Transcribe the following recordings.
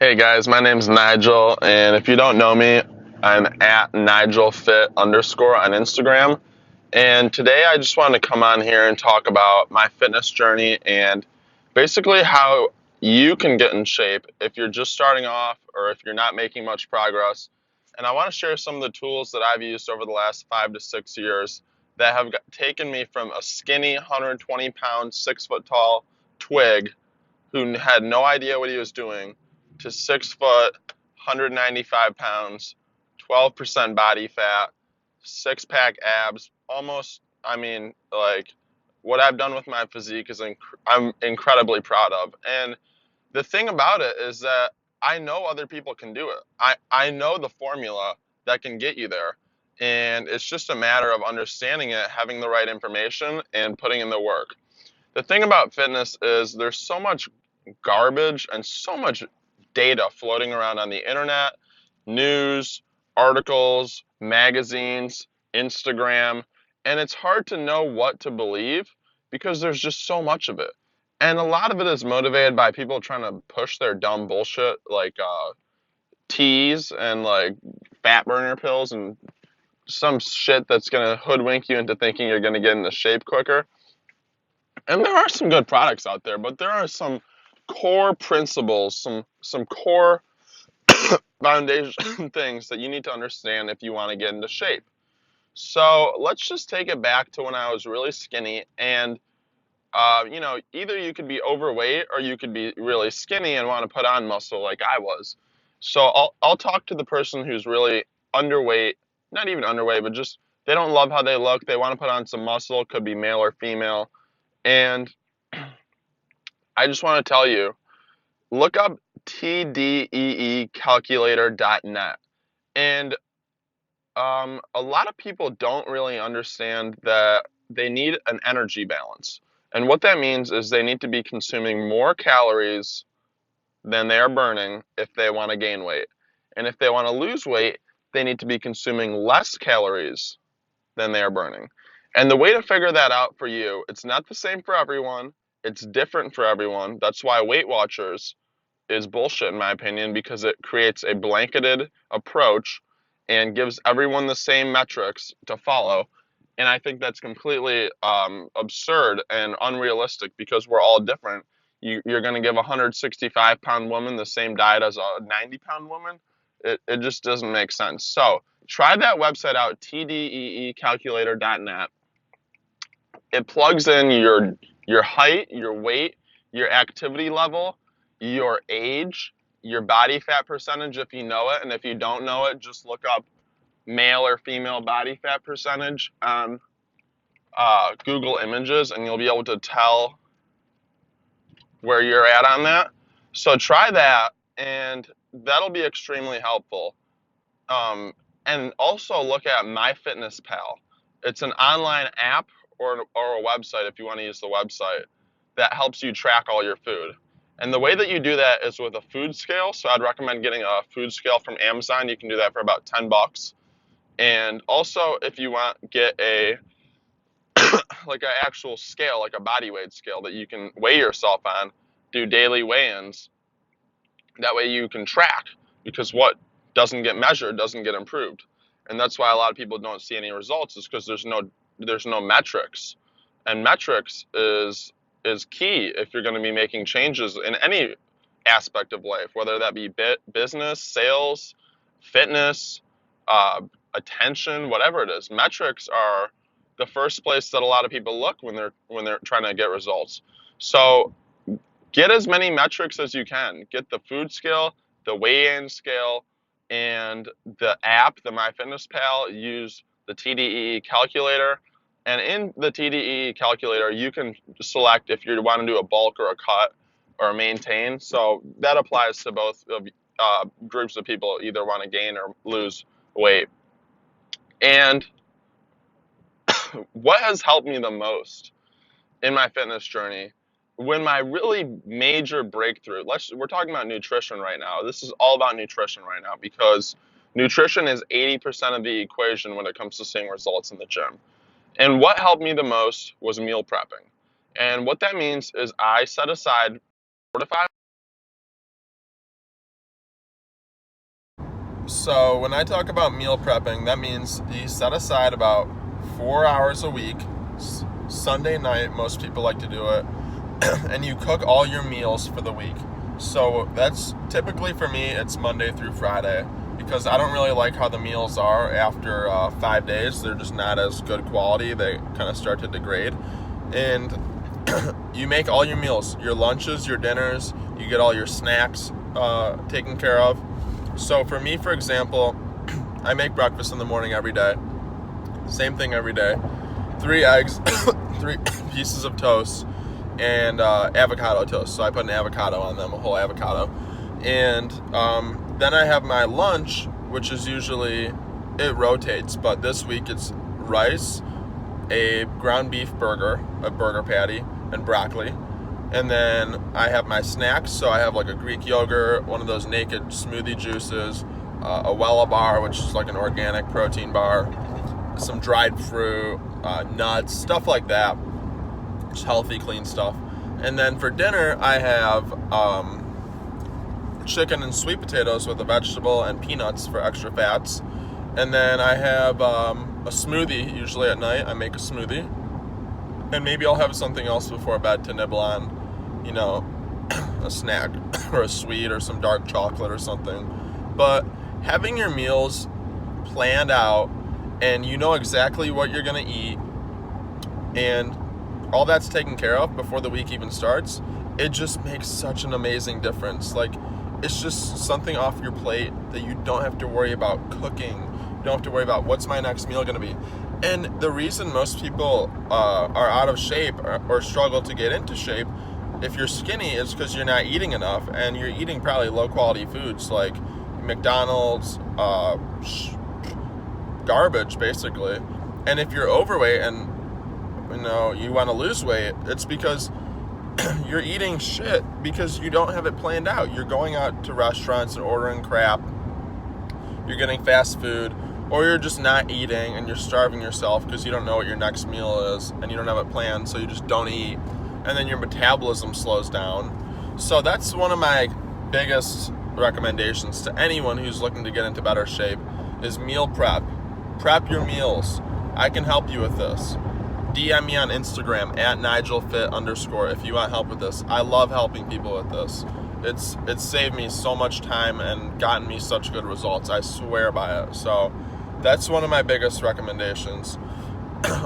Hey guys, my name's Nigel, and if you don't know me, I'm at NigelFit underscore on Instagram. And today I just wanted to come on here and talk about my fitness journey and basically how you can get in shape if you're just starting off or if you're not making much progress. And I want to share some of the tools that I've used over the last 5 to 6 years that have taken me from a skinny 120 pound, 6 foot tall twig who had no idea what he was doing to 6 foot, 195 pounds, 12% body fat, six pack abs. Almost, like what I've done with my physique is I'm incredibly proud of. And the thing about it is that I know other people can do it. I know the formula that can get you there. And it's just a matter of understanding it, having the right information, and putting in the work. The thing about fitness is there's so much garbage and so much data floating around on the internet, news, articles, magazines, Instagram, and it's hard to know what to believe because there's just so much of it. And a lot of it is motivated by people trying to push their dumb bullshit like teas and like fat burner pills and some shit that's gonna hoodwink you into thinking you're gonna get into shape quicker. And there are some good products out there, but there are some core principles, some core foundation things that you need to understand if you want to get into shape. So let's just take it back to when I was really skinny, and either you could be overweight or you could be really skinny and want to put on muscle like I was. So I'll talk to the person who's really underweight, not even underweight, but just they don't love how they look. They want to put on some muscle, could be male or female, and I just want to tell you, look up tdeecalculator.net. And a lot of people don't really understand that they need an energy balance. And what that means is they need to be consuming more calories than they are burning if they want to gain weight. And if they want to lose weight, they need to be consuming less calories than they are burning. And the way to figure that out for you, it's not the same for everyone. It's different for everyone. That's why Weight Watchers is bullshit in my opinion because it creates a blanketed approach and gives everyone the same metrics to follow. And I think that's completely absurd and unrealistic because we're all different. You're going to give a 165-pound woman the same diet as a 90-pound woman. It just doesn't make sense. So try that website out, tdeecalculator.net. It plugs in your height, your weight, your activity level, your age, your body fat percentage if you know it, and if you don't know it, just look up male or female body fat percentage on Google Images, and you'll be able to tell where you're at on that. So try that, and that'll be extremely helpful. Um, and also look at MyFitnessPal. It's an online app or a website if you want to use the website that helps you track all your food. And the way that you do that is with a food scale. So I'd recommend getting a food scale from Amazon. You can do that for about 10 bucks. And also if you want, get a like an actual scale, like a body weight scale that you can weigh yourself on, do daily weigh-ins. That way you can track because what doesn't get measured doesn't get improved. And that's why a lot of people don't see any results is because there's no metrics. And metrics is key if you're going to be making changes in any aspect of life, whether that be business, sales, fitness, uh, attention, whatever it is. Metrics are the first place that a lot of people look when they're trying to get results. So get as many metrics as you can. Get the food scale, the weigh-in scale, and the app, the MyFitnessPal. Use the TDEE calculator. And in the TDEE calculator, you can select if you want to do a bulk or a cut or a maintain. So that applies to both of, groups of people either want to gain or lose weight. And what has helped me the most in my fitness journey, when my really major breakthrough, we're talking about nutrition right now. This is all about nutrition right now because nutrition is 80% of the equation when it comes to seeing results in the gym. And what helped me the most was meal prepping. And what that means is I set aside 4 to 5 So when I talk about meal prepping, that means you set aside about 4 hours a week. Sunday night, most people like to do it, and you cook all your meals for the week. So that's typically for me, it's Monday through Friday, because I don't really like how the meals are after 5 days. They're just not as good quality. They kind of start to degrade. And you make all your meals, your lunches, your dinners, you get all your snacks taken care of. So for me, for example, I make breakfast in the morning every day. Same thing every day. 3 eggs, 3 pieces of toast, and avocado toast. So I put an avocado on them, a whole avocado. And then I have my lunch, which is usually, it rotates, but this week it's rice, a ground beef burger, a burger patty, and broccoli. And then I have my snacks, so I have like a Greek yogurt, one of those naked smoothie juices, a Wella bar, which is like an organic protein bar, some dried fruit, nuts, stuff like that. Just healthy, clean stuff. And then for dinner, I have chicken and sweet potatoes with a vegetable and peanuts for extra fats. And then I have a smoothie, usually at night. I make a smoothie. And maybe I'll have something else before bed to nibble on, a snack or a sweet or some dark chocolate or something. But having your meals planned out and you know exactly what you're going to eat and all that's taken care of before the week even starts, it just makes such an amazing difference. Like, it's just something off your plate that you don't have to worry about cooking. You don't have to worry about what's my next meal going to be. And the reason most people are out of shape or struggle to get into shape, if you're skinny, is because you're not eating enough and you're eating probably low quality foods like McDonald's, garbage basically. And if you're overweight and you want to lose weight, it's because you're eating shit because you don't have it planned out. You're going out to restaurants and ordering crap. You're getting fast food. Or you're just not eating and you're starving yourself because you don't know what your next meal is and you don't have it planned, so you just don't eat. And then your metabolism slows down. So that's one of my biggest recommendations to anyone who's looking to get into better shape is meal prep. Prep your meals. I can help you with this. DM me on Instagram at @NigelFit_ if you want help with this. I love helping people with this. It's saved me so much time and gotten me such good results. I swear by it. So that's one of my biggest recommendations.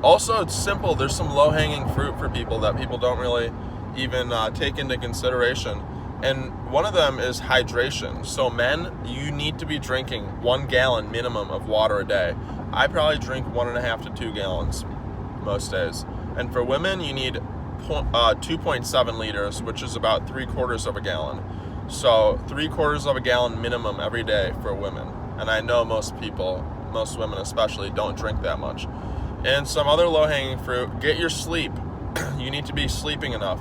Also, it's simple. There's some low-hanging fruit for people that people don't really even take into consideration. And one of them is hydration. So men, you need to be drinking 1 gallon minimum of water a day. I probably drink 1.5 to 2 gallons most days. And for women, you need 2.7 liters, which is about 3/4 of a gallon. So 3/4 of a gallon minimum every day for women. And I know most women especially, don't drink that much. And some other low-hanging fruit, get your sleep. You need to be sleeping enough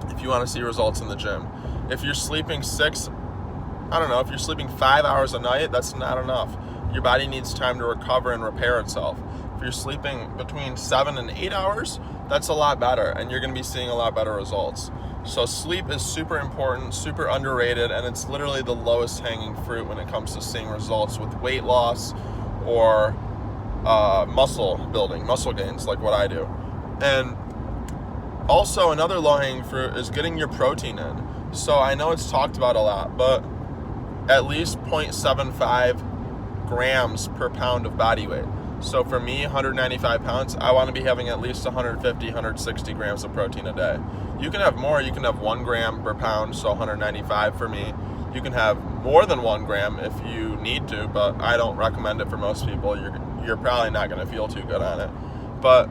if you want to see results in the gym. If you're sleeping if you're sleeping 5 hours a night, that's not enough. Your body needs time to recover and repair itself. If you're sleeping between 7 and 8 hours, that's a lot better, and you're going to be seeing a lot better results. So sleep is super important, super underrated, and it's literally the lowest hanging fruit when it comes to seeing results with weight loss or muscle building, muscle gains, like what I do. And also another low-hanging fruit is getting your protein in. So I know it's talked about a lot, but at least 0.75 grams per pound of body weight. So for me, 195 pounds, I want to be having at least 150, 160 grams of protein a day. You can have more. You can have 1 gram per pound, so 195 for me. You can have more than 1 gram if you need to, but I don't recommend it for most people. You're probably not going to feel too good on it. But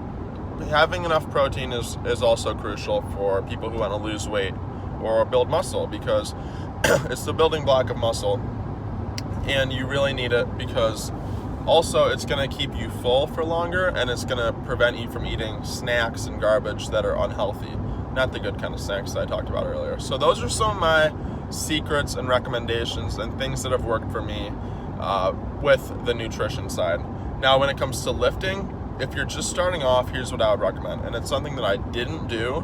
having enough protein is also crucial for people who want to lose weight or build muscle, because it's the building block of muscle, and you really need it because also it's going to keep you full for longer, and it's going to prevent you from eating snacks and garbage that are unhealthy, not the good kind of snacks that I talked about earlier. So those are some of my secrets and recommendations and things that have worked for me with the nutrition side. Now, when it comes to lifting, if you're just starting off, here's what I would recommend. And it's something that I didn't do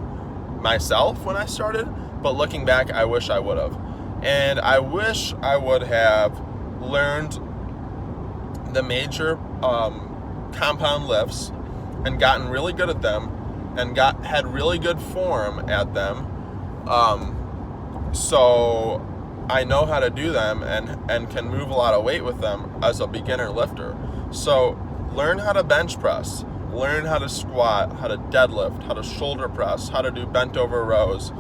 myself when I started, but looking back, I wish I would have. And I wish I would have learned the major compound lifts and gotten really good at them and had really good form at them. So I know how to do them and can move a lot of weight with them as a beginner lifter. So learn how to bench press, learn how to squat, how to deadlift, how to shoulder press, how to do bent over rows,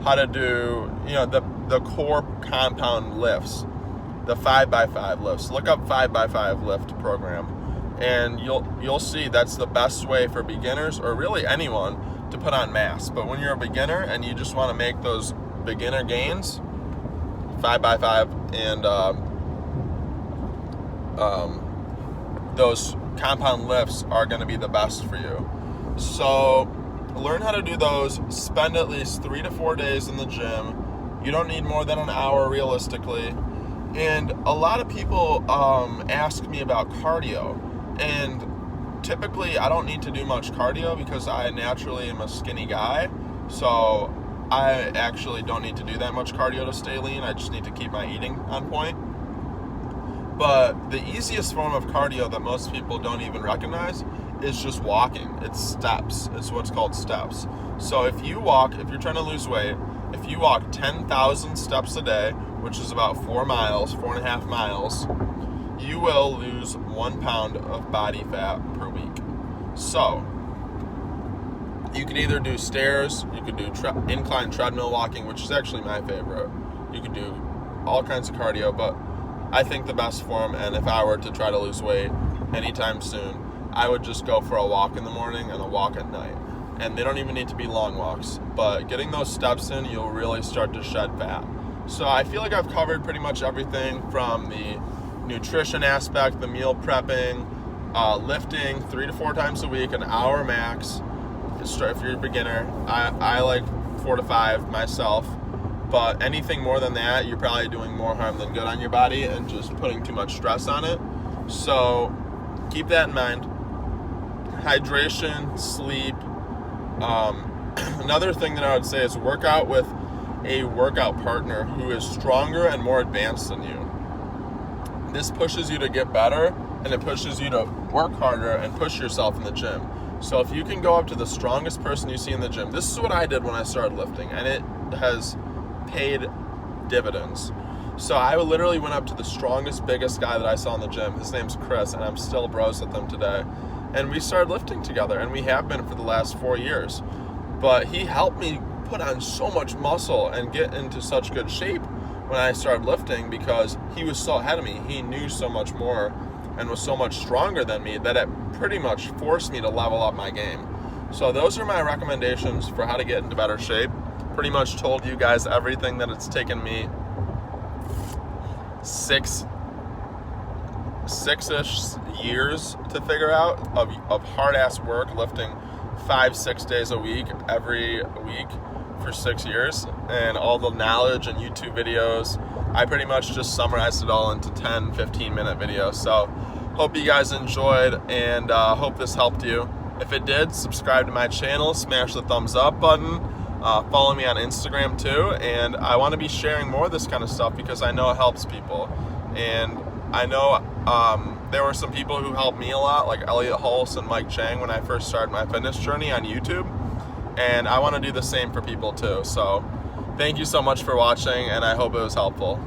how to do, the core compound lifts, the 5x5 lifts. Look up 5x5 lift program, and you'll see that's the best way for beginners, or really anyone, to put on mass. But when you're a beginner and you just want to make those beginner gains, 5x5 and those compound lifts are going to be the best for you. So learn how to do those. Spend at least 3 to 4 days in the gym. You don't need more than an hour realistically. And a lot of people ask me about cardio, and typically I don't need to do much cardio because I naturally am a skinny guy, so I actually don't need to do that much cardio to stay lean. I just need to keep my eating on point. But the easiest form of cardio that most people don't even recognize is just walking. It's steps. It's what's called steps. So if you're trying to lose weight, if you walk 10,000 steps a day, which is about 4.5 miles, you will lose 1 pound of body fat per week. So you could either do stairs, you could do incline treadmill walking, which is actually my favorite. You could do all kinds of cardio, but I think the best form, and if I were to try to lose weight anytime soon, I would just go for a walk in the morning and a walk at night. And they don't even need to be long walks, but getting those steps in, you'll really start to shed fat. So I feel like I've covered pretty much everything from the nutrition aspect, the meal prepping, lifting 3 to 4 times a week, an hour max. If you're a beginner, I like 4 to 5 myself. But anything more than that, you're probably doing more harm than good on your body and just putting too much stress on it. So keep that in mind. Hydration, sleep. Another thing that I would say is work out with a workout partner who is stronger and more advanced than you. This pushes you to get better, and it pushes you to work harder and push yourself in the gym. So if you can go up to the strongest person you see in the gym, this is what I did when I started lifting, and it has paid dividends. So I literally went up to the strongest, biggest guy that I saw in the gym. His name's Chris, and I'm still bros with him today. And we started lifting together, and we have been for the last 4 years. But he helped me put on so much muscle and get into such good shape when I started lifting because he was so ahead of me. He knew so much more and was so much stronger than me that it pretty much forced me to level up my game. So those are my recommendations for how to get into better shape. Pretty much told you guys everything that it's taken me six-ish years to figure out of hard-ass work, lifting 5-6 days a week, every week for 6 years, and all the knowledge and YouTube videos. I pretty much just summarized it all into 10-15 minute videos. So hope you guys enjoyed, and hope this helped you. If it did, subscribe to my channel, smash the thumbs up button. Follow me on Instagram too, and I want to be sharing more of this kind of stuff because I know it helps people. And I know there were some people who helped me a lot, like Elliot Hulse and Mike Chang, when I first started my fitness journey on YouTube, and I want to do the same for people too. So thank you so much for watching, and I hope it was helpful.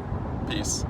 Peace.